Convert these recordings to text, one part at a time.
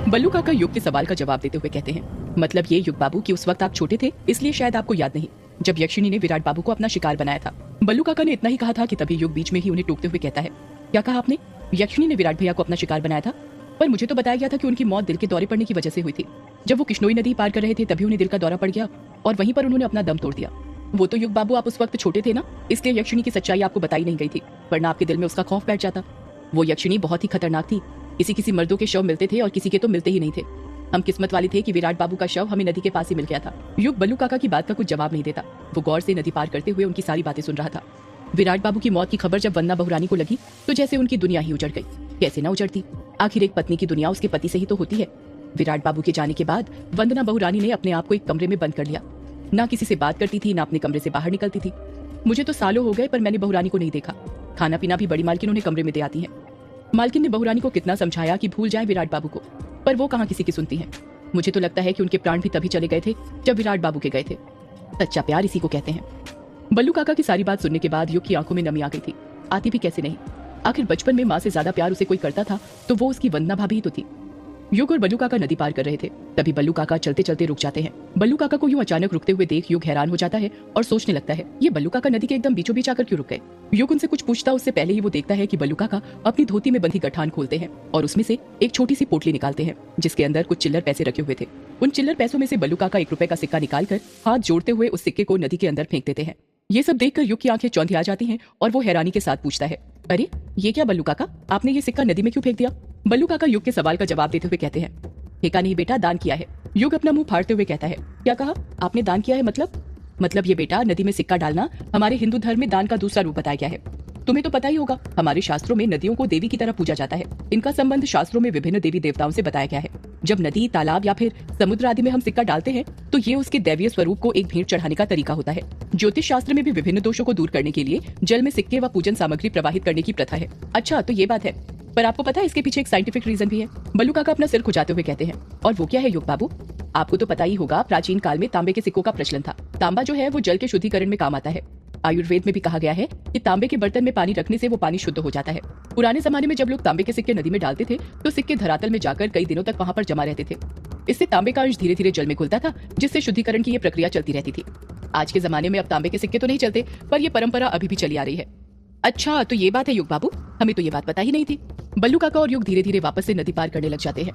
बल्लू काका युग के सवाल का जवाब देते हुए कहते हैं, मतलब ये युग बाबू कि उस वक्त आप छोटे थे इसलिए शायद आपको याद नहीं, जब यक्षिणी ने विराट बाबू को अपना शिकार बनाया था। बल्लू काका ने इतना ही कहा था कि तभी युग बीच में ही उन्हें टोकते हुए कहता है, क्या कहा आपने? यक्षिणी ने विराट भैया को अपना शिकार बनाया था? पर मुझे तो बताया गया था कि उनकी मौत दिल के दौरे पड़ने की वजह से हुई थी। जब वो किश्नोई नदी पार कर रहे थे तभी उन्हें दिल का दौरा पड़ गया और वहीं पर उन्होंने अपना दम तोड़ दिया। वो तो युग बाबू आप उस वक्त छोटे थे ना, इसलिए यक्षिणी की सच्चाई आपको बताई नहीं गई थी, वरना आपके दिल में उसका खौफ बैठ जाता। वो यक्षिणी बहुत ही खतरनाक थी, किसी मर्दों के शव मिलते थे और किसी के तो मिलते ही नहीं थे। हम किस्मत वाले थे कि विराट बाबू का शव हमें नदी के पास ही मिल गया था। युग बल्लू काका की बात का कुछ जवाब नहीं देता, वो गौर से नदी पार करते हुए उनकी सारी बातें सुन रहा था। विराट बाबू की मौत की खबर जब वंदना बहुरानी को लगी तो जैसे उनकी दुनिया ही उजड़ गई। कैसे ना उजड़ती, आखिर एक पत्नी की दुनिया उसके पति से ही तो होती है। विराट बाबू के जाने के बाद वंदना बहुरानी ने अपने आप को एक कमरे में बंद कर लिया, ना किसी से बात करती थी, ना अपने कमरे से बाहर निकलती थी। मुझे तो सालों हो गए पर मैंने बहुरानी को नहीं देखा। खाना पीना भी बड़ी मालकिन उन्हें कमरे में दे आती है। मालकिन ने बहुरानी को कितना समझाया कि भूल जाए विराट बाबू को, पर वो कहाँ किसी की सुनती है। मुझे तो लगता है कि उनके प्राण भी तभी चले गए थे जब विराट बाबू के गए थे। सच्चा प्यार इसी को कहते हैं। बल्लू काका की सारी बात सुनने के बाद युग की आंखों में नमी आ गई थी। आती भी कैसे नहीं, आखिर बचपन में माँ से ज्यादा प्यार उसे कोई करता था तो वो उसकी वंदना भाभी ही तो थी। युग और बल्लू काका नदी पार कर रहे थे, तभी बल्लू काका चलते चलते रुक जाते हैं। बल्लू काका को यूं अचानक रुकते हुए देख युग हैरान हो जाता है और सोचने लगता है, ये बल्लू काका नदी के एकदम बीचों बीच आकर क्यों रुक गए। युग उनसे कुछ पूछता उससे पहले ही वो देखता है कि बल्लू काका अपनी धोती में बंधी गठान खोलते हैं और उसमें से एक छोटी सी पोटली निकालते हैं जिसके अंदर कुछ चिल्लर पैसे रखे हुए थे। उन चिल्लर पैसों में से बल्लू काका 1 रुपए का सिक्का निकालकर हाथ जोड़ते हुए उस सिक्के को नदी के अंदर फेंक देते हैं। ये सब देखकर युग की आंखें चौंधिया जाती हैं और वो हैरानी के साथ पूछता है, अरे ये क्या बल्लू काका, आपने ये सिक्का नदी में क्यों फेंक दिया? बल्लू काका युग के सवाल का जवाब देते हुए कहते हैं, फेंका नहीं बेटा, दान किया है। युग अपना मुंह फाड़ते हुए कहता है, क्या कहा आपने? दान किया है मतलब ये बेटा, नदी में सिक्का डालना हमारे हिंदू धर्म में दान का दूसरा रूप बताया गया है। तुम्हें तो पता ही होगा, हमारे शास्त्रों में नदियों को देवी की तरह पूजा जाता है। इनका संबंध शास्त्रों में विभिन्न देवी देवताओं से बताया गया है। जब नदी, तालाब या फिर समुद्र आदि में हम सिक्का डालते हैं तो ये उसके दैवीय स्वरूप को एक भेंट चढ़ाने का तरीका होता है। ज्योतिष शास्त्र में भी विभिन्न दोषों को दूर करने के लिए जल में सिक्के व पूजन सामग्री प्रवाहित करने की प्रथा है। अच्छा, तो ये बात है, पर आपको पता है इसके पीछे एक साइंटिफिक रीजन भी है। बल्लू काका अपना सिर खुजाते हुए कहते हैं, और वो क्या है युग बाबू? आपको तो पता ही होगा, प्राचीन काल में तांबे के सिक्कों का प्रचलन था। तांबा जो है वो जल के शुद्धिकरण में काम आता है। आयुर्वेद में भी कहा गया है कि तांबे के बर्तन में पानी रखने से वो पानी शुद्ध हो जाता है। पुराने जमाने में जब लोग तांबे के सिक्के नदी में डालते थे तो सिक्के धरातल में जाकर कई दिनों तक वहां पर जमा रहते थे। इससे तांबे का अंश धीरे धीरे जल में घुलता था, जिससे शुद्धिकरण की ये प्रक्रिया चलती रहती थी। आज के जमाने में अब तांबे के सिक्के तो नहीं चलते, पर यह परंपरा अभी भी चली आ रही है। अच्छा, तो ये बात है युग बाबू, हमें तो ये बात पता ही नहीं थी। बल्लू काका और युग धीरे धीरे वापस से नदी पार करने लग जाते हैं।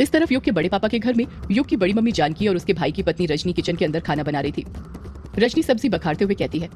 इस तरफ युग के बड़े पापा के घर में युग की बड़ी मम्मी जानकी और उसके भाई की पत्नी रजनी किचन के अंदर खाना बना रही थी। रजनी सब्जी बखारते हुए कहती है,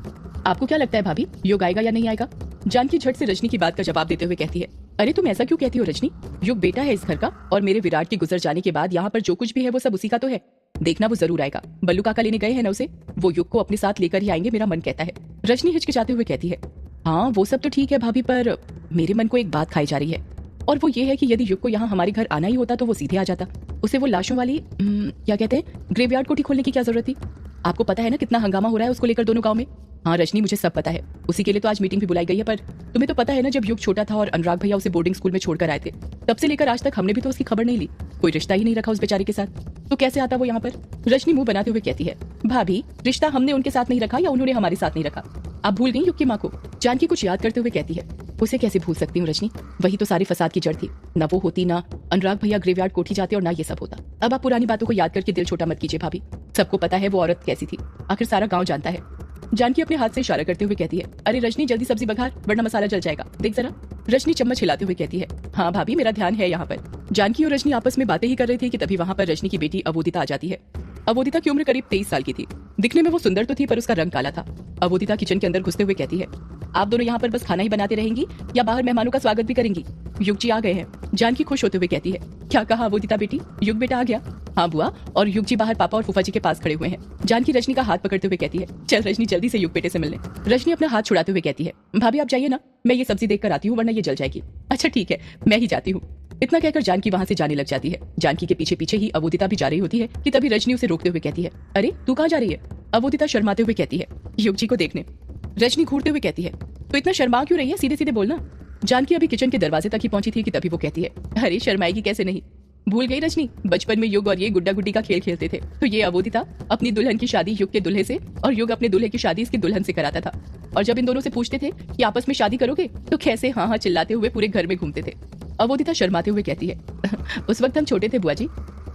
आपको क्या लगता है भाभी, युग आएगा या नहीं आएगा? जानकी झट से रजनी की बात का जवाब देते हुए कहती है, अरे तुम ऐसा क्यों कहती हो रजनी? युग बेटा है इस घर का और मेरे विराट के गुजर जाने के बाद यहाँ पर जो कुछ भी है वो सब उसी का तो है। देखना वो जरूर आएगा। बल्लू काका लेने गए हैं ना उसे, वो युग को अपने साथ लेकर ही आएंगे, मेरा मन कहता है। रजनी हिचकिचाते हुए कहती है, हाँ वो सब तो ठीक है भाभी, पर मेरे मन को एक बात खाई जा रही है, और वो ये है कि यदि युग को यहाँ हमारे घर आना ही होता तो वो सीधे आ जाता। उसे वो लाशों वाली क्या कहते हैं, ग्रेवयार्ड कोठी खोलने की क्या जरूरत थी? आपको पता है ना कितना हंगामा हो रहा है उसको लेकर दोनों गांव में। हाँ रजनी, मुझे सब पता है, उसी के लिए तो आज मीटिंग भी बुलाई गई है। पर तुम्हें तो पता है ना, जब युग छोटा था और अनुराग भैया उसे बोर्डिंग स्कूल में छोड़कर आए थे, तब से लेकर आज तक हमने भी तो उसकी खबर नहीं ली, कोई रिश्ता ही नहीं रखा उस बेचारे के साथ, तो कैसे आता वो यहाँ पर? रजनी मुंह बनाते हुए कहती है, भाभी रिश्ता हमने उनके साथ नहीं रखा या उन्होंने हमारे साथ नहीं रखा? आप भूल गई युग की माँ को? जानकी कुछ याद करते हुए कहती है, उसे कैसे भूल सकती हूँ रजनी, वही तो सारे फसाद की जड़ थी। न वो होती, ना अनुराग भैया ग्रेवयार्ड कोठी जाते और ना ये सब होता। अब आप पुरानी बातों को याद करके दिल छोटा मत कीजिए भाभी, सबको पता है वो औरत कैसी थी, आखिर सारा गाँव जानता है। जानकी अपने हाथ से इशारा करते हुए कहती है, अरे रजनी जल्दी सब्जी बघार वरना मसाला जल जाएगा, देख जरा। रजनी चम्मच हिलाते हुए कहती है, हाँ भाभी मेरा ध्यान है यहाँ पर। जानकी और रजनी आपस में बातें ही कर रही थी कि तभी वहाँ पर रजनी की बेटी अवोदिता आ जाती है। अवोदिता की उम्र करीब 23 साल की थी। दिखने में वो सुंदर तो थी पर उसका रंग काला था। अवोदिता किचन के अंदर घुसते हुए कहती है, आप दोनों यहाँ पर बस खाना ही बनाते रहेंगी या बाहर मेहमानों का स्वागत भी करेंगी? युग जी आ गए हैं। जानकी खुश होते हुए कहती है, क्या कहा अवोदिता बेटी, युग बेटा आ गया? हाँ बुआ, और युग जी बाहर पापा और फूफा जी के पास खड़े हुए हैं। जानकी रजनी का हाथ पकड़ते हुए कहती है, चल रजनी जल्दी से युग बेटे से मिलने। रजनी अपना हाथ छुड़ाते हुए कहती है, भाभी आप जाइए ना, मैं ये सब्जी देखकर आती हूँ वरना ये जल जाएगी। अच्छा ठीक है, मैं ही जाती हूँ। इतना कहकर जानकी वहाँ से जाने लग जाती है। जानकी के पीछे पीछे ही अवोदिता भी जा रही होती है कि तभी रजनी उसे रोकते हुए कहती है, अरे तू कहाँ जा रही है? अवोदिता शर्माते हुए कहती है, युग जी को देखने। रजनी घूरते हुए कहती है, तो इतना शर्मा क्यों रही है, सीधे सीधे बोलना। जानकी अभी किचन के दरवाजे तक ही पहुंची थी कि तभी वो कहती है, अरे शर्माएगी कैसे नहीं, भूल गई रजनी, बचपन में युग और ये गुड्डा गुड्डी का खेल खेलते थे, तो ये अवोदिता अपनी दुल्हन की शादी युग के दूल्हे से और युग अपने दूल्हे की शादी इसकी दुल्हन से कराता था। और जब इन दोनों से पूछते थे कि आपस में शादी करोगे, तो कैसे हाँ हाँ चिल्लाते हुए पूरे घर में घूमते थे। अवोदिता शर्माते हुए कहती है उस वक्त हम छोटे थे बुआ जी।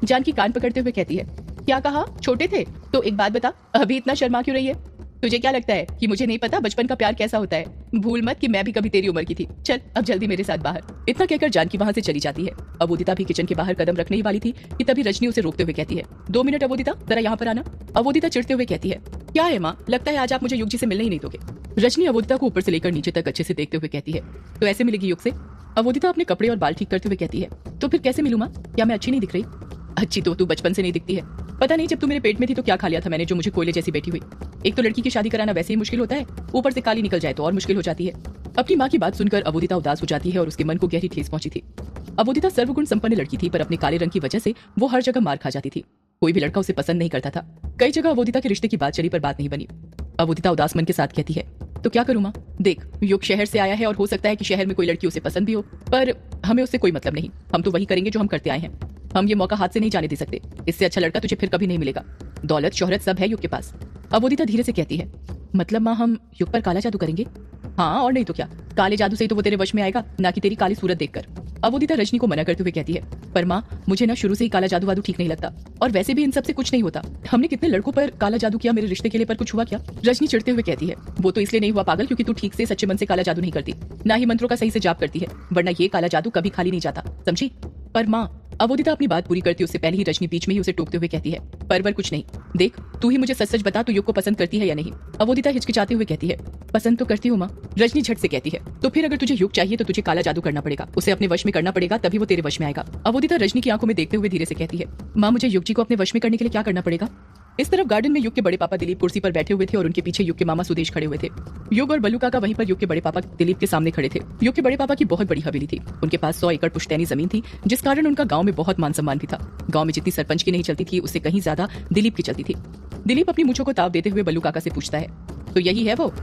जानकी कान पकड़ते हुए कहती है क्या कहा, छोटे थे? तो एक बात बता, अभी इतना शर्मा क्यों रही है? तुझे क्या लगता है कि मुझे नहीं पता बचपन का प्यार कैसा होता है? भूल मत कि मैं भी कभी तेरी उम्र की थी। चल अब जल्दी मेरे साथ बाहर। इतना कहकर जानकी वहां से चली जाती है। अवोदिता भी किचन के बाहर कदम रखने ही वाली थी कि तभी रजनी उसे रोकते हुए कहती है 2 मिनट अवोदिता, जरा यहाँ पर आना। अवोदिता चिढ़ते हुए कहती है क्या है माँ, लगता है आज आप मुझे युग जी से मिलने ही नहीं दोगे। रजनी अवोदिता को ऊपर से लेकर नीचे तक अच्छे से देखते हुए कहती है तो ऐसे मिलेगी युग से? अवोदिता अपने कपड़े और बाल ठीक करते हुए कहती है तो फिर कैसे मिलूं माँ, क्या मैं अच्छी नहीं दिख रही? अच्छी तो तू बचपन से नहीं दिखती है। पता नहीं जब तू मेरे पेट में थी तो क्या खा लिया था मैंने जो मुझे कोयले जैसी बैठी हुई। एक तो लड़की की शादी कराना वैसे ही मुश्किल होता है, ऊपर से काली निकल जाए तो और मुश्किल हो जाती है। अपनी माँ की बात सुनकर अवोदिता उदास हो जाती है और उसके मन को गहरी ठेस पहुंची थी। अवोदिता सर्वगुण संपन्न लड़की थी पर अपने काले रंग की वजह से वो हर जगह मार खा जाती थी। कोई भी लड़का उसे पसंद नहीं करता था। कई जगह अवोदिता के रिश्ते की बात चली पर बात नहीं बनी। अवोदिता उदास मन के साथ कहती है तो क्या करूँ माँ? देख, युग शहर से आया है और हो सकता है कि शहर में कोई लड़की उसे पसंद भी हो, पर हमें उससे कोई मतलब नहीं। हम तो वही करेंगे जो हम करते आए हैं। हम ये मौका हाथ से नहीं जाने दे सकते। इससे अच्छा लड़का तुझे फिर कभी नहीं मिलेगा। दौलत शोहरत सब है युग के पास। अवोदिता धीरे से कहती है मतलब माँ हम युग पर काला जादू करेंगे? हाँ और नहीं तो क्या, काले जादू से ही तो वो तेरे वश में आएगा, ना कि तेरी काली सूरत देखकर। अवोदिता रजनी को मना करते हुए कहती है पर माँ मुझे ना शुरू से ही काला जादू वादू ठीक नहीं लगता, और वैसे भी इन सब से कुछ नहीं होता। हमने कितने लड़कों पर काला जादू किया, मेरे रिश्ते के लिए पर कुछ हुआ क्या? रजनी चिढ़ते हुए कहती है वो तो इसलिए नहीं हुआ पागल क्योंकि तू ठीक से सच्चे मन से काला जादू नहीं करती, ना ही मंत्रों का सही से जाप करती है, वरना ये काला जादू कभी खाली नहीं जाता, समझी? पर माँ, अवोदिता अपनी बात पूरी करती उससे पहले ही रजनी बीच में ही उसे टोकते हुए कहती है परवर कुछ नहीं। देख तू ही मुझे सच सच बता, तू युग को पसंद करती है या नहीं? अवोदिता हिचकिचाते हुए कहती है पसंद तो करती हूँ माँ। रजनी झट से कहती है तो फिर अगर तुझे युग चाहिए तो तुझे काला जादू करना पड़ेगा, उसे अपने वश में करना पड़ेगा, तभी वो तेरे वश में आएगा। अवोदिता रजनी की आंखों में देखते हुए धीरे से कहती है माँ मुझे युग जी को अपने वश में करने के लिए क्या करना पड़ेगा? इस तरफ गार्डन में युग के बड़े पापा दिलीप कुर्सी पर बैठे हुए थे और उनके पीछे युग के मामा सुदेश खड़े हुए थे। युग और बल्लू काका वहीं पर युग के बड़े पापा दिलीप के सामने खड़े थे। युग के बड़े पापा की बहुत बड़ी हवेली थी। उनके पास 100 एकड़ पुश्तैनी जमीन थी, जिस कारण उनका गांव में बहुत मान सम्मान भी था। गांव में जितनी सरपंच की नहीं चलती थी उससे कहीं ज्यादा दिलीप की चलती थी। दिलीप अपनी मूंछों को ताव देते हुए बल्लू काका से पूछता है तो यही है वो?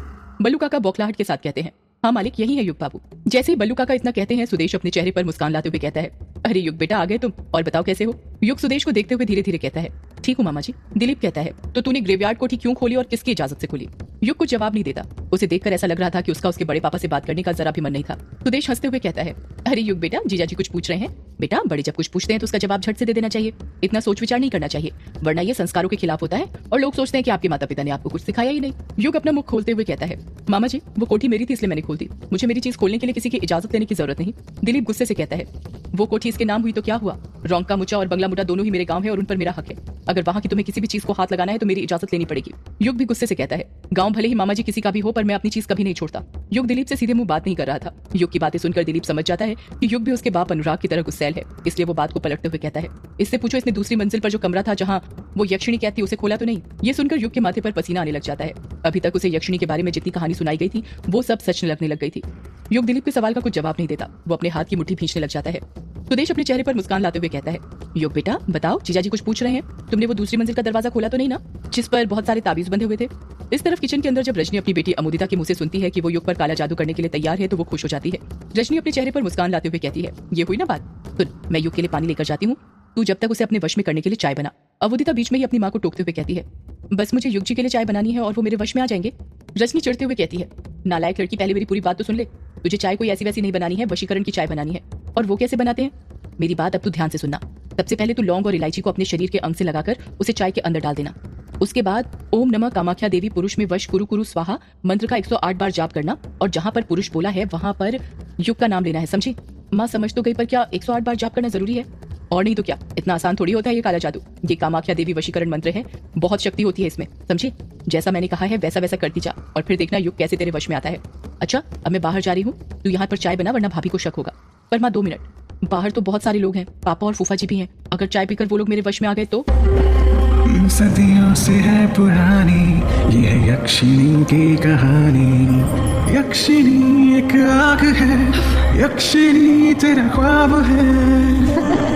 बल्लू काका बौखलाहट के साथ कहते हैं हाँ मालिक यही है युग बाबू। जैसे ही बल्लू काका इतना कहते हैं सुदेश अपने चेहरे पर मुस्कान लाते हुए कहता है अरे युग बेटा आ गए तुम, और बताओ कैसे हो? युग सुदेश को देखते हुए धीरे धीरे कहता है ठीक हूँ मामा जी। दिलीप कहता है तो तूने ग्रेवयार्ड कोठी क्यों खोली और किसकी इजाजत से खोली? युग कुछ जवाब नहीं देता। उसे देखकर ऐसा लग रहा था कि उसका उसके बड़े पापा से बात करने का जरा भी मन नहीं था। सुदेश हंसते हुए कहता है अरे युग बेटा जीजा जी कुछ पूछ रहे हैं। बेटा बड़े जब कुछ पूछते हैं तो उसका जवाब झट से दे देना चाहिए, इतना सोच विचार नहीं करना चाहिए, वरना ये संस्कारों के खिलाफ होता है और लोग सोचते हैं कि आपके माता पिता ने आपको कुछ सिखाया ही नहीं। युग अपना मुख खोलते हुए कहता है मामा जी वो कोठी मेरी थी इसलिए मैंने खोल दी, मुझे मेरी चीज खोलने के लिए किसी की इजाजत लेने की जरूरत नहीं। दिलीप गुस्से से कहता है वो कोठी इसके नाम हुई तो क्या हुआ? रोंका मुचा और बंगला मुटा दोनों ही मेरे गांव है और उन पर मेरा हक है। अगर वहां की तुम्हें किसी भी चीज को हाथ लगाना है तो मेरी इजाजत लेनी पड़ेगी। युग भी गुस्से से कहता है गांव भले ही मामा जी किसी का भी हो पर मैं अपनी चीज कभी नहीं छोड़ता। युग दिलीप से सीधे मुंह बात नहीं कर रहा था। युग की बातें सुनकर दिलीप समझ जाता है कि युग भी उसके बाप अनुराग की तरह गुस्सैल है, इसलिए वो बात को पलटते हुए कहता है इससे पूछो इसने दूसरी मंजिल पर जो कमरा था जहाँ वो यक्षिणी कहती उसे खोला तो नहीं? ये सुनकर युग के माथे पर पसीना आने लग जाता है। अभी तक उसे यक्षिणी के बारे में जितनी कहानी सुनाई गई थी वो सब सच लगने लग गई थी। युग दिलीप के सवाल का कुछ जवाब नहीं देता, वो अपने हाथ की मुट्ठी खींचने लग जाता है। सुदेश अपने चेहरे पर मुस्कान लाते हुए कहता है युग बेटा बताओ जीजाजी कुछ पूछ रहे हैं, तुमने वो दूसरी मंजिल का दरवाजा खोला तो नहीं ना, जिस पर बहुत सारे ताबीज बंधे हुए थे? इस तरफ किचन के अंदर जब रजनी अपनी बेटी अमोदिता के मुंह से सुनती है कि वो युग पर काला जादू करने के लिए तैयार है तो वो खुश हो जाती है। रजनी अपने चेहरे पर मुस्कान लाते हुए कहती है ये हुई ना बात, सुन मैं युग के लिए पानी लेकर जाती हूँ, तू जब तक उसे अपने वश में करने के लिए चाय बना। अवोदिता बीच में ही अपनी माँ को टोकते हुए कहती है बस मुझे युग जी के लिए चाय बनानी है और वो मेरे वश में आ जाएंगे। रजनी चिढ़ते हुए कहती है नालायक लड़की, पहले मेरी पूरी बात तो सुन ले। तुझे चाय कोई ऐसी वैसी नहीं बनानी है, वशीकरण की चाय बनानी है। और वो कैसे बनाते हैं? मेरी बात अब तू ध्यान से सुनना। सबसे पहले तू लौंग और इलायची को अपने शरीर के अंग से लगाकर उसे चाय के अंदर डाल देना। उसके बाद ओम नमः कामाख्या देवी पुरुष में वश कुरु कुरु स्वाहा मंत्र का 108 बार जाप करना, और जहाँ पर पुरुष बोला है वहाँ पर युग का नाम लेना है, समझी? माँ समझ तो गई, पर क्या 108 बार जाप करना जरूरी है? और नहीं तो क्या, इतना आसान थोड़ी होता है ये काला जादू। ये कामाख्या देवी वशीकरण मंत्र है, बहुत शक्ति होती है इसमें, समझी? जैसा मैंने कहा है वैसा वैसा करती जा और फिर देखना युग कैसे तेरे वश में आता है। अच्छा अब मैं बाहर जा रही हूँ, तू यहाँ पर चाय बना वरना भाभी को शक होगा। पर माँ 2 मिनट, बाहर तो बहुत सारे लोग हैं, पापा और फूफा जी भी हैं, अगर चाय पीकर वो लोग मेरे वश में आ गए तो? सदियों से है पुरानी ये है यक्षिणी की कहानी। यक्षिणी एक आग है, यक्षिणी तेरा ख्वाब है।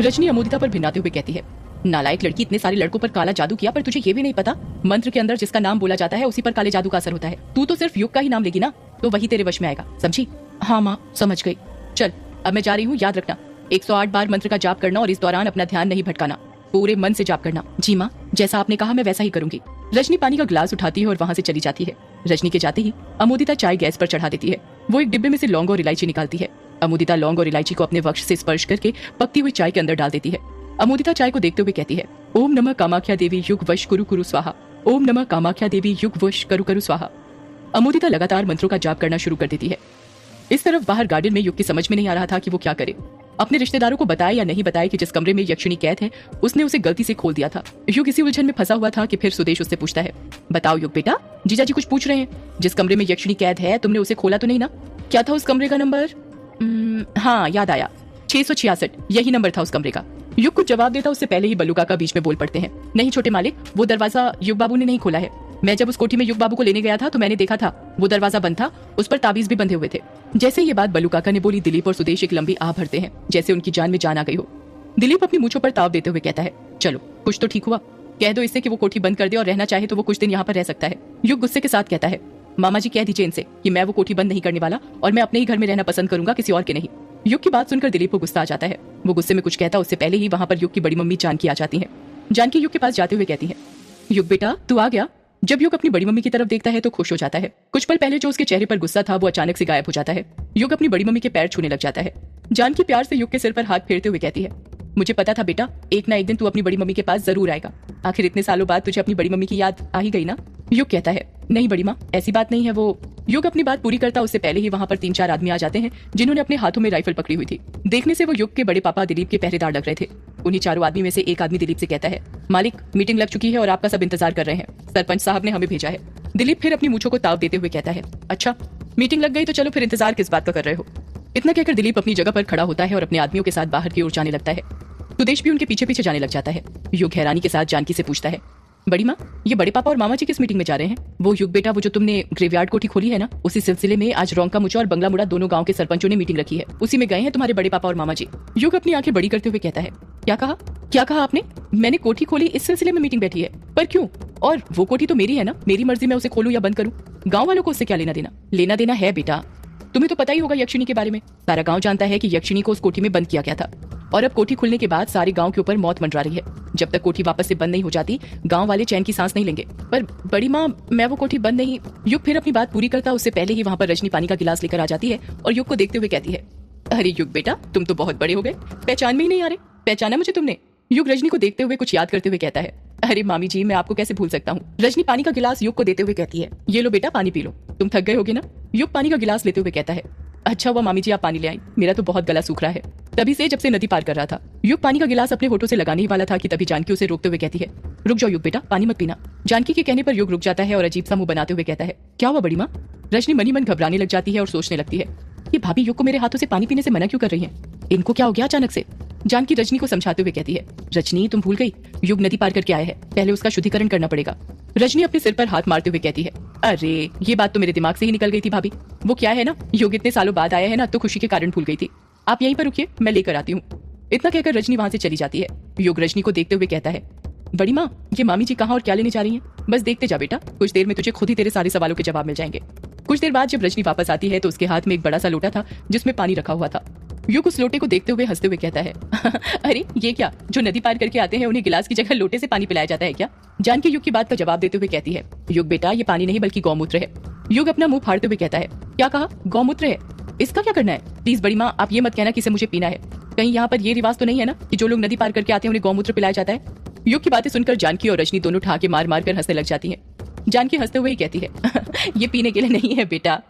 रजनी अमोदिता पर भिन्नाते हुए कहती है नालायक लड़की, इतने सारे लड़कों पर काला जादू किया पर तुझे ये भी नहीं पता मंत्र के अंदर जिसका नाम बोला जाता है उसी पर काले जादू का असर होता है। तू तो सिर्फ युग का ही नाम लेगी ना तो वही तेरे वश में आएगा, समझी? हाँ माँ समझ गई। चल अब मैं जा रही हूँ, याद रखना 108 बार मंत्र का जाप करना और इस दौरान अपना ध्यान नहीं भटकाना। पूरे मन से जाप करना। जी माँ, जैसा आपने कहा मैं वैसा ही करूंगी। रजनी पानी का ग्लास उठाती है और वहाँ से चली जाती है। रजनी के जाते ही अमोदिता चाय गैस पर चढ़ा देती है। वो एक डिब्बे में से लौंग और इलायची निकालती है। अमोदिता लौंग और इलायची को अपने वक्ष से स्पर्श करके पकती हुई चाय के अंदर डाल देती है। अमोदिता चाय को देखते हुए कहती है, ओम नमः कामाख्या देवी युग वश कुरु कुरु स्वाहा। ओम नमः कामाख्या देवी युग वश करु करु स्वाहा। अमोदिता लगातार मंत्रों का जाप करना शुरू कर देती है। इस तरफ बाहर गार्डन में युग की समझ में नहीं आ रहा था कि वो क्या करे। अपने रिश्तेदारों को बताए या नहीं बताए कि जिस कमरे में यक्षिणी कैद है उसने उसे गलती से खोल दिया था। युग इसी उलझन में फंसा हुआ था कि फिर सुदेश उससे पूछता है, बताओ युग बेटा, जीजाजी कुछ पूछ रहे हैं। जिस कमरे में यक्षिणी कैद है तुमने उसे खोला तो नहीं ना? क्या था उस कमरे का नंबर? हाँ याद आया, 666 यही नंबर था उस कमरे का। युग कुछ जवाब देता उससे पहले ही बल्लू काका बीच में बोल पड़ते हैं, नहीं छोटे मालिक, वो दरवाजा युग बाबू ने नहीं खोला है। मैं जब उस कोठी में युग बाबू को लेने गया था तो मैंने देखा था वो दरवाजा बंद था, उस पर ताबीज भी बंधे हुए थे। जैसे ये बात बल्लू काका ने बोली, दिलीप और सुदेश एक लंबी आह भरते हैं, जैसे उनकी जान में जान आ गई हो। दिलीप अपनी मूंछों पर ताव देते हुए कहता है, चलो कुछ तो ठीक हुआ, कह दो इससे कि वो कोठी बंद कर दे और रहना चाहे तो वो कुछ दिन यहाँ पर रह सकता है। युग गुस्से के साथ कहता है, मामा जी कह दीजिए इनसे कि मैं वो कोठी बंद नहीं करने वाला और मैं अपने ही घर में रहना पसंद करूंगा, किसी और के नहीं। युग की बात सुनकर दिलीप को गुस्सा आ जाता है। वो गुस्से में कुछ कहता उससे पहले ही वहां पर युग की बड़ी मम्मी जानकी आ जाती है। जानकी युग के पास जाते हुए कहती है, युग बेटा तू आ गया। जब युग अपनी बड़ी मम्मी की तरफ देखता है तो खुश हो जाता है। कुछ पल पहले जो उसके चेहरे पर गुस्सा था वो अचानक से गायब हो जाता है। युग अपनी बड़ी मम्मी के पैर छूने लग जाता है। जानकी प्यार से युग के सिर पर हाथ फेरते हुए कहती है, मुझे पता था बेटा, एक ना एक दिन तू अपनी बड़ी मम्मी के पास जरूर आएगा। आखिर इतने सालों बाद तुझे अपनी बड़ी मम्मी की याद आ ही गई ना? युग कहता है, नहीं बड़ी माँ, ऐसी बात नहीं है। वो युग अपनी बात पूरी करता उससे पहले ही वहाँ पर 3-4 आदमी आ जाते हैं जिन्होंने अपने हाथों में राइफल पकड़ी हुई थी। देखने से वो युग के बड़े पापा दिलीप के पहरेदार लग रहे थे। उन्हीं चारों आदमी में से एक आदमी दिलीप से कहता है, मालिक मीटिंग लग चुकी है और आपका सब इंतजार कर रहे हैं, सरपंच साहब ने हमें भेजा है। दिलीप फिर अपनी मूंछों को ताव देते हुए कहता है, अच्छा मीटिंग लग गई तो चलो फिर इंतजार किस बात का कर रहे हो? इतना कहकर दिलीप अपनी जगह पर खड़ा होता है और अपने आदमियों के साथ बाहर की ओर जाने लगता है। सुदेश भी उनके पीछे पीछे जाने लग जाता है। युग हैरानी के साथ जानकी से पूछता है, बड़ी माँ, ये बड़े पापा और मामा जी किस मीटिंग में जा रहे हैं? वो युग बेटा, वो जो तुमने ग्रेवयार्ड कोठी खोली है ना, उसी सिलसिले में आज रोंका मुचा और बंगला मुड़ा दोनों गांव के सरपंचों ने मीटिंग रखी है, उसी में गए हैं तुम्हारे बड़े पापा और मामा जी। युग अपनी आंखें बड़ी करते हुए कहता है, क्या कहा आपने? मैंने कोठी खोली इस सिलसिले में मीटिंग बैठी है, पर क्यों? और वो कोठी तो मेरी है ना, मेरी मर्जी मैं उसे खोलूं या बंद करूं, गाँव वालों को उससे क्या लेना देना? लेना देना है बेटा, तुम्हें तो पता ही होगा यक्षिणी के बारे में। सारा गांव जानता है कि यक्षिणी को उस कोठी में बंद किया गया था और अब कोठी खुलने के बाद सारे गांव के ऊपर मौत मंडरा रही है। जब तक कोठी वापस से बंद नहीं हो जाती गांव वाले चैन की सांस नहीं लेंगे। पर बड़ी माँ, मैं वो कोठी बंद नहीं। युग फिर अपनी बात पूरी करता उससे पहले ही वहाँ पर रजनी पानी का गिलास लेकर आ जाती है और युग को देखते हुए कहती है, अरे युग बेटा, तुम तो बहुत बड़े हो गए, पहचान में ही नहीं आ रहे। पहचाना मुझे तुमने? युग रजनी को देखते हुए कुछ याद करते हुए कहता है, अरे मामी जी, मैं आपको कैसे भूल सकता हूँ। रजनी पानी का गिलास युग को देते हुए कहती है, ये लो बेटा पानी पी लो, तुम थक गए होगे ना? युग पानी का गिलास लेते हुए कहता है, अच्छा हुआ मामी जी आप पानी ले आई, मेरा तो बहुत गला सूख रहा है तभी से, जब से नदी पार कर रहा था। युग पानी का गिलास अपने होठों से लगाने ही वाला था कि तभी जानकी उसे रोकते हुए कहती है, रुक जाओ युग बेटा, पानी मत पीना। जानकी के कहने पर युग रुक जाता है और अजीब सा मुंह बनाते हुए कहता है, क्या हुआ बड़ी माँ? रजनी मनी मन घबराने लग जाती है और सोचने लगती है, ये भाभी युग को मेरे हाथों से पानी पीने से मना क्यों कर रही है? इनको क्या हो गया अचानक से? जानकी रजनी को समझाते हुए कहती है, रजनी तुम भूल गई, युग नदी पार करके आया है, पहले उसका शुद्धिकरण करना पड़ेगा। रजनी अपने सिर पर हाथ मारते हुए कहती है, अरे ये बात तो मेरे दिमाग से ही निकल गई थी भाभी। वो क्या है ना, युग इतने सालों बाद आया है ना, तो खुशी के कारण भूल गई थी। आप यहीं पर रुकिए, मैं लेकर आती हूँ। इतना कहकर रजनी वहां से चली जाती है। युग रजनी को देखते हुए कहता है, बड़ी माँ, ये मामी जी कहाँ और क्या लेने जा रही हैं? बस देखते जा बेटा, कुछ देर में तुझे खुद ही तेरे सारे सवालों के जवाब मिल जाएंगे। कुछ देर बाद जब रजनी वापस आती है तो उसके हाथ में एक बड़ा सा लोटा था जिसमें पानी रखा हुआ था। युग उस लोटे को देखते हुए हंसते हुए कहता है, अरे ये क्या, जो नदी पार करके आते हैं उन्हें गिलास की जगह लोटे से पानी पिलाया जाता है क्या? जानकी युग की बात का जवाब देते हुए कहती है, युग बेटा, ये पानी नहीं बल्कि गौमूत्र है। युग अपना मुंह फाड़ते हुए कहता है, क्या कहा? गौमूत्र है? इसका क्या करना है? प्लीज बड़ी माँ, आप ये मत कहना कि इसे मुझे पीना है। कहीं यहाँ पर ये रिवाज तो नहीं है ना कि जो लोग नदी पार करके आते हैं उन्हें गौमूत्र पिलाया जाता है? युग की बातें सुनकर जानकी और रजनी दोनों ठहाके मार मार कर हंसने लग जाती है। जानकी हंसते हुए ही कहती है, ये पीने के लिए नहीं है बेटा।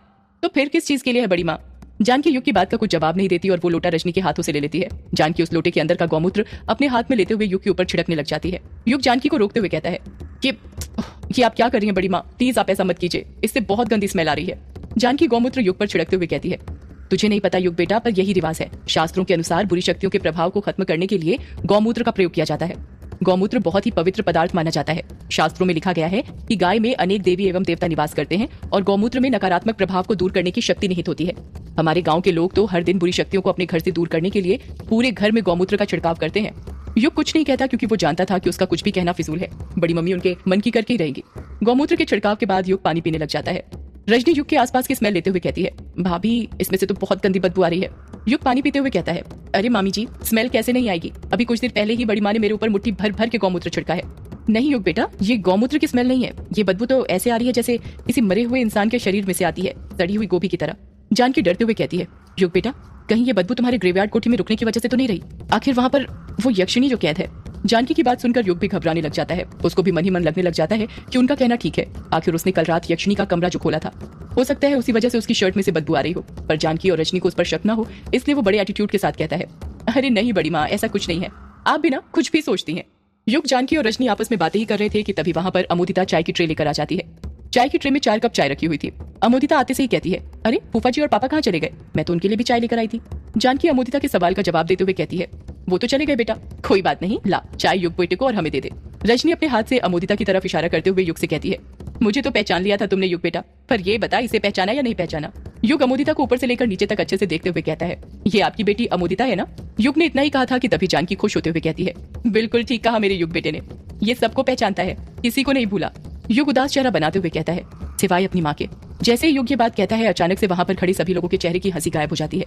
तो फिर किस चीज के लिए है बड़ी माँ? जानकी युग की बात का कुछ जवाब नहीं देती और वो लोटा रजनी के हाथों से ले लेती है। जानकी उस लोटे के अंदर का गौमूत्र अपने हाथ में लेते हुए युग के ऊपर छिड़कने लग जाती है। युग जानकी को रोकते हुए कहता है कि आप क्या कर रही हैं बड़ी माँ, प्लीज आप ऐसा मत कीजिए, इससे बहुत गंदी स्मेल आ रही है। जानकी गौमूत्र युग पर छिड़कते हुए कहती है, तुझे नहीं पता युग बेटा, पर यही रिवाज है। शास्त्रों के अनुसार बुरी शक्तियों के प्रभाव को खत्म करने के लिए गौमूत्र का प्रयोग किया जाता है। गौमूत्र बहुत ही पवित्र पदार्थ माना जाता है। शास्त्रों में लिखा गया है कि गाय में अनेक देवी एवं देवता निवास करते हैं और गौमूत्र में नकारात्मक प्रभाव को दूर करने की शक्ति निहित होती है। हमारे गांव के लोग तो हर दिन बुरी शक्तियों को अपने घर से दूर करने के लिए पूरे घर में गौमूत्र का छिड़काव करते हैं। युग कुछ नहीं कहता क्योंकि वो जानता था कि उसका कुछ भी कहना फिजूल है। बड़ी मम्मी उनके मन की करके ही रहेंगी। गौमूत्र के छिड़काव के बाद युग पानी पीने लग जाता है। रजनी युग के आसपास की स्मेल लेते हुए कहती है, भाभी इसमें से तो बहुत गंदी बदबू आ रही है। युग पानी पीते हुए कहता है, अरे मामी जी, स्मेल कैसे नहीं आएगी? अभी कुछ देर पहले ही बड़ी माँ ने मेरे ऊपर मुट्ठी भर भर के गौमूत्र छिड़का है। नहीं युग बेटा, ये गौमूत्र की स्मेल नहीं है। ये बदबू तो ऐसे आ रही है जैसे किसी मरे हुए इंसान के शरीर में से आती है, सड़ी हुई गोभी की तरह। जानकी डरते हुए कहती है, युग बेटा, कहीं ये बदबू तुम्हारे ग्रेवयार्ड कोठी में रुकने की वजह से तो नहीं रही? आखिर वहाँ पर वो यक्षिणी जो कैद है। जानकी की बात सुनकर युग भी घबराने लग जाता है। उसको भी मन ही मन लगने लग जाता है कि उनका कहना ठीक है। आखिर उसने कल रात यक्षिणी का कमरा जो खोला था, हो सकता है उसी वजह से उसकी शर्ट में से बदबू आ रही हो। पर जानकी और रजनी को उस पर शक न हो, इसलिए वो बड़े एटीट्यूड के साथ कहता है, अरे नहीं बड़ी माँ, ऐसा कुछ नहीं है। आप भी ना कुछ भी सोचती हैं। युग, जानकी और रजनी आपस में बातें ही कर रहे थे कि तभी वहां पर अमोदिता चाय की ट्रे लेकर आ जाती है। चाय की ट्रे में 4 कप चाय रखी हुई थी। अमोदिता आते से ही कहती है, अरे फूफा जी और पापा कहाँ चले गए? मैं तो उनके लिए भी चाय लेकर आई थी। जानकी अमोदिता के सवाल का जवाब देते हुए कहती है, वो तो चले गए बेटा, कोई बात नहीं, ला चाय युग बेटे को और हमें दे दे। रजनी अपने हाथ से अमोदिता की तरफ इशारा करते हुए युग से कहती है, मुझे तो पहचान लिया था तुमने युग बेटा, पर ये बता इसे पहचाना या नहीं पहचाना? युग अमोदिता को ऊपर से लेकर नीचे तक अच्छे से देखते हुए कहता है, ये आपकी बेटी अमोदिता है ना? युग ने इतना ही कहा था कि तभी जानकी खुश होते हुए कहती है, बिल्कुल ठीक कहा मेरे युग बेटे ने, ये सबको पहचानता है, किसी को नहीं भूला। युग उदास चेहरा बनाते हुए कहता है, सिवाय अपनी माँ के। जैसे ही युग ये बात कहता है, अचानक से वहां पर खड़े सभी लोगों के चेहरे की हंसी गायब हो जाती है,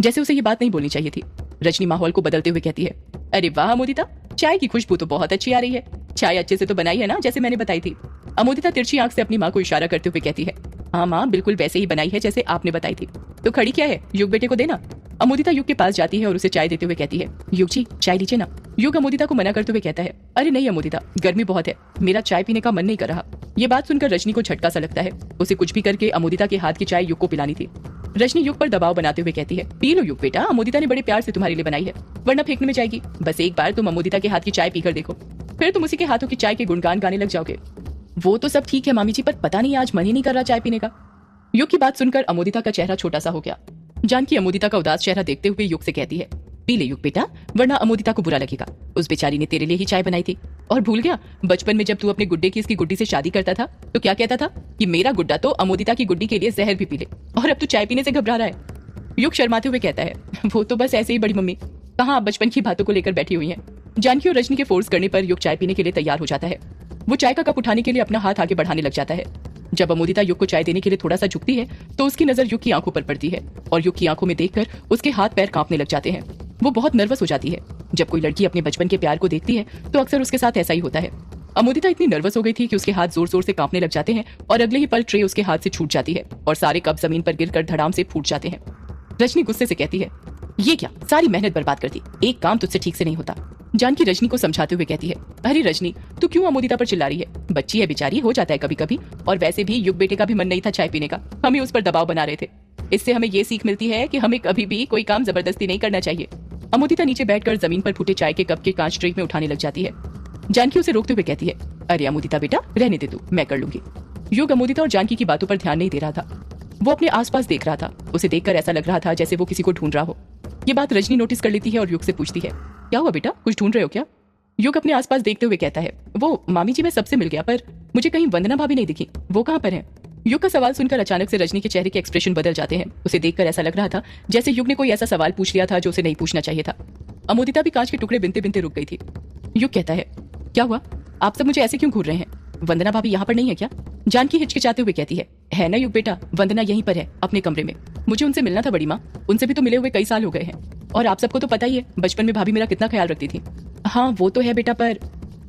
जैसे उसे ये बात नहीं बोलनी चाहिए थी। रजनी माहौल को बदलते हुए कहती है, अरे वाह अमोदिता, चाय की खुशबू तो बहुत अच्छी आ रही है। चाय अच्छे से तो बनाई है ना, जैसे मैंने बताई थी? अमोदिता तिरछी आंख से अपनी माँ को इशारा करते हुए कहती है, हाँ माँ, बिल्कुल वैसे ही बनाई है जैसे आपने बताई थी। तो खड़ी क्या है, युग बेटे को देना। अमोदिता युग के पास जाती है और उसे चाय देते हुए कहती है, युग जी चाय लीजिए ना। युग अमोदिता को मना करते हुए कहता है, अरे नहीं अमोदिता, गर्मी बहुत है, मेरा चाय पीने का मन नहीं कर रहा। ये बात सुनकर रजनी को झटका सा लगता है। उसे कुछ भी करके अमोदिता के हाथ की चाय युग को पिलानी थी। रजनी युग पर दबाव बनाते हुए कहती है, पी लो युग बेटा, अमोदिता ने बड़े प्यार से तुम्हारे लिए बनाई है, वरना फेंकने में जाएगी। बस एक बार तुम अमोदिता के हाथ की चाय पीकर देखो, फिर तुम उसी के हाथों की चाय के गुणगान गाने लग जाओगे। वो तो सब ठीक है मामी जी, पर पता नहीं आज मन ही नहीं कर रहा चाय पीने का। युग की बात सुनकर अमोदिता का चेहरा छोटा सा हो गया। जानकी अमोदिता का उदास चेहरा देखते हुए युग से कहती है, पी ले युग बेटा, वरना अमोदिता को बुरा लगेगा। उस बेचारी ने तेरे लिए ही चाय बनाई थी। और भूल गया, बचपन में जब तू अपने गुड्डे की इसकी गुड्डी से शादी करता था तो क्या कहता था कि मेरा गुड्डा तो अमोदिता की गुड्डी के लिए जहर भी पी ले, और अब तू चाय पीने से घबरा रहा है। युग शर्माते हुए कहता है, वो तो बस ऐसे ही बड़ी मम्मी, कहाँ बचपन की बातों को लेकर बैठी हुई है। जानकी और रजनी के फोर्स करने पर युग चाय पीने के लिए तैयार हो जाता है। वो चाय का कप उठाने के लिए अपना हाथ आगे बढ़ाने लग जाता है। जब अमोदिता युग को चाय देने के लिए थोड़ा सा झुकती है तो उसकी नजर युग की आंखों पर पड़ती है, और युग की आंखों में देखकर उसके हाथ पैर कांपने लग जाते हैं। वो बहुत नर्वस हो जाती है। जब कोई लड़की अपने बचपन के प्यार को देखती है तो अक्सर उसके साथ ऐसा ही होता है। अमोदिता इतनी नर्वस हो गई थी कि उसके हाथ जोर जोर से कांपने लग जाते हैं, और अगले ही पल ट्रे उसके हाथ से छूट जाती है और सारे कप जमीन पर गिरकर धड़ाम से फूट जाते हैं। रजनी गुस्से से कहती है, ये क्या, सारी मेहनत बर्बाद कर दी, एक काम तुझसे ठीक से नहीं होता। जानकी रजनी को समझाते हुए कहती है, अरे रजनी, तू क्यों अमोदिता पर चिल्ला रही है? बच्ची है बेचारी, हो जाता है कभी कभी, और वैसे भी युग बेटे का भी मन नहीं था चाय पीने का, हम ही उस पर दबाव बना रहे थे। इससे हमें ये सीख मिलती है कि हमें कभी भी कोई काम जबरदस्ती नहीं करना चाहिए। अमोदिता नीचे बैठकर जमीन पर फूटे चाय के कप के कांच ट्रे में उठाने लग जाती है। जानकी उसे रोकते हुए कहती है, अरे अमोदिता बेटा, रहने दे तू, मैं कर लूंगी। युग अमोदिता और जानकी की बातों पर ध्यान नहीं दे रहा था। वो अपने आसपास देख रहा था। उसे देखकर ऐसा लग रहा था जैसे वो किसी को ढूंढ रहा हो। ये बात रजनी नोटिस कर लेती है और युग से पूछती है, क्या हुआ बेटा, कुछ ढूंढ रहे हो क्या? युग अपने आसपास देखते हुए कहता है, वो मामी जी मैं सबसे मिल गया, पर मुझे कहीं वंदना भाभी नहीं दिखी, वो कहाँ पर है? युग का सवाल सुनकर अचानक से रजनी के चेहरे के एक्सप्रेशन बदल जाते हैं। उसे देखकर ऐसा लग रहा था जैसे युग ने कोई ऐसा सवाल पूछ लिया था जो उसे नहीं पूछना चाहिए था। अमोदिता भी कांच के टुकड़े बिनते बिनते रुक गई थी। युग कहता है, क्या हुआ, आप सब मुझे ऐसे क्यों घूर रहे हैं? वंदना भाभी यहाँ पर नहीं है क्या? जानकी हिचकिचाते हुए कहती है ना युग बेटा, वंदना यहीं पर है अपने कमरे में, मुझे उनसे मिलना था बड़ी माँ, उनसे भी तो मिले हुए कई साल हो गए हैं, और आप सबको तो पता ही है बचपन में भाभी मेरा कितना ख्याल रखती थी। हाँ वो तो है बेटा, पर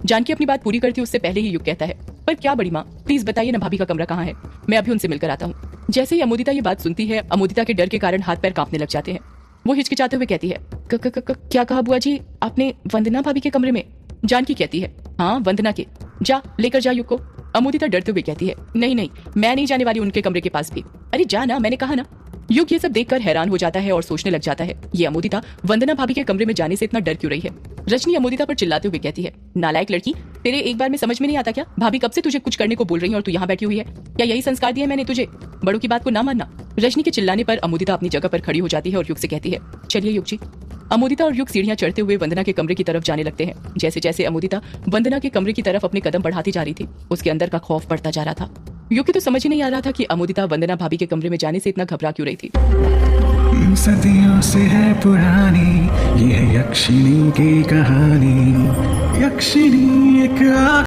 जानकी अपनी बात पूरी करती उससे पहले ही युग कहता है, पर क्या बड़ी माँ, प्लीज बताइए ना भाभी का कमरा कहाँ है, मैं अभी उनसे मिलकर आता हूँ। जैसे ही अमोदिता ये बात सुनती है, अमोदिता के डर के कारण हाथ पैर कांपने लग जाते हैं। वो हिचकिचाते हुए कहती है, क्या कहा बुआ जी आपने, वंदना भाभी के कमरे में? जानकी कहती है, हाँ वंदना के, जा लेकर जा युग को। अमोदिता डरते हुए कहती है, नहीं नहीं, मैं नहीं जाने वाली उनके कमरे के पास भी। अरे जा ना, मैंने कहा ना। युग ये सब देखकर हैरान हो जाता है और सोचने लग जाता है, ये अमोदिता वंदना भाभी के कमरे में जाने से इतना डर क्यों रही है। रजनी अमोदिता पर चिल्लाते हुए कहती है, नालायक लड़की, तेरे एक बार में समझ में नहीं आता क्या? भाभी कब से तुझे कुछ करने को बोल रही है और तू यहाँ बैठी हुई है? क्या यही संस्कार दिया मैंने तुझे, बड़ों की बात को ना मानना? रजनी के चिल्लाने पर अमोदिता अपनी जगह पर खड़ी हो जाती है और युग से कहती है, चलिए युग जी। अमोदिता और युग सीढ़ियां चढ़ते हुए वंदना के कमरे की तरफ जाने लगते हैं। जैसे जैसे अमोदिता वंदना के कमरे की तरफ अपने कदम बढ़ाती जा रही थी, उसके अंदर का खौफ बढ़ता जा रहा था। युग की तो समझ ही नहीं आ रहा था कि अमोदिता वंदना भाभी के कमरे में जाने से इतना घबरा क्यों रही थी। सदियों से है पुरानी ये है यक्षिणी की कहानी। यक्षिणी एक आग